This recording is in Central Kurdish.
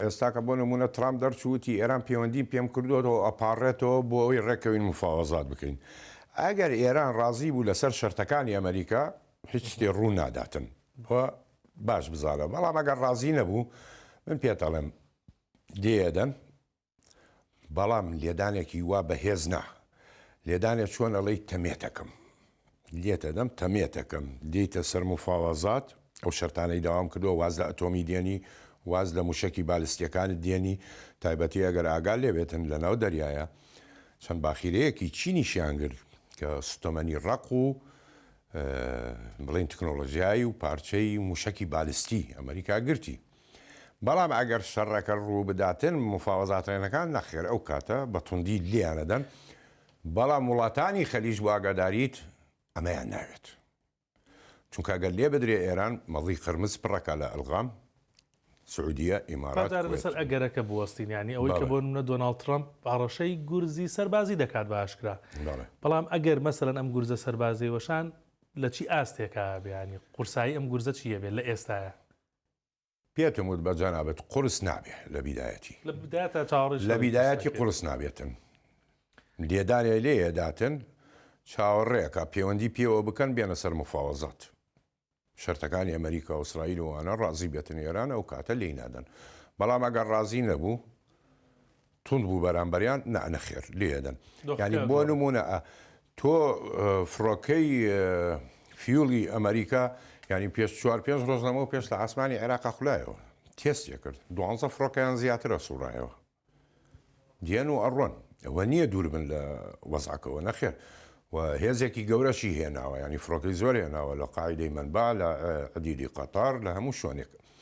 ئێستا کە بۆ نمونە ترامپ دەرچووتی ئێران پەیوەندی پێم کردوەوە ئەپارڕێتەوە بۆ ئەوی ڕێکەوەی مفاوەزات بکەین. ئەگەر ئێران ڕازی بوو لەسەر شەرتەکانی ئەمریکا هیچ شتێ ڕوو ناداتن بۆ باش بزانە، بەڵام ئەگەر ڕازی نەبوو من پێتەڵێم دێدەن، بەڵام لێدانێکی وا بەهێز نا، لێدانێک چۆن ئەڵەی تەمێتەکەم لێتە دەم تەمێتەکەم دیتە سەر مفاوەزات، ئەو شەرتانەی داوام کردووە، واز لە ئەتۆمی دێنی، واز لە موشکی بالیستیەکانت دێنی، تایبەتی ئەگەر ئاگال لێبێتن لەناو دەریایە چەند باخیرەیەکی چینیشیان کرد کە ستۆمەنی ڕق و بڵین تەکنۆلۆژیایی و پارچەی موشکی بالیستی ئەمریکا گرتی. بەڵام ئەگەر شەڕەکە ڕوو بداتن مفاوەزاتێنەکان نەخێر ئەو کاتە بە توندی لیانەدەن، بەڵام وڵاتانی خەلیج بۆ ئاگاداریت ئەمەیان ناوێت، چونکە ئەگەر لێ بدرێ ئێران مەڵی قرمز پڕەکە لە ئەلغام، سعودیە، ئیمارات، لەسەر ئەگەرەکە بوەستین، ینی ئەوەی کە بۆ نمونە دۆناڵد ترامپ ئاڕەشەی گورزی سەربازی دەکات بە ئاشکرا، بەڵام ئەگەر مەسەلەن ئەم گورزە سەربازی وەشان لە چی ئاستێکە بیانی قورسایی ئەم گورزە چیە بێت لە ئێستاە؟ پێتم وت بە جەنابەت قورس نابێ لە بیدایەتی، لە بیدایەتی قورس نابێتن، لێدانێ لێداتن چاوەڕێکە پەیوەندی پێوە بکەن بێنە سەر مفاوەزات، شەرتەکانی ئەمریکا و ئیسرائیل وانە ڕازی بێتن ئێران ئەو کاتە لێی نادەن، بەڵام ئەگەر ڕازی نەبوو تند بوو بەرامبەریان نەخێر لێدەن. ینی بۆ نمونە تۆ فڕۆکەی فیوڵی ئەمریکا ینی پێش 4-5 ڕۆژ لەمەوە پێش لە ئاسمانی عێراقا خولایەوە تێستێ کرد 12 فڕۆکەیان زیاترە سوڕایەوە دیێن و ئەڕۆن، ئەوە نییە دوور بن لە وەزعکەوە نەخێر و هێزێکی گەورەشی هێناوە، ینی فڕۆکەی زۆر هێناوە لە قاعیدەی مەنبع، لە عەدیدی قەتار، لە هەموو شوێنێک.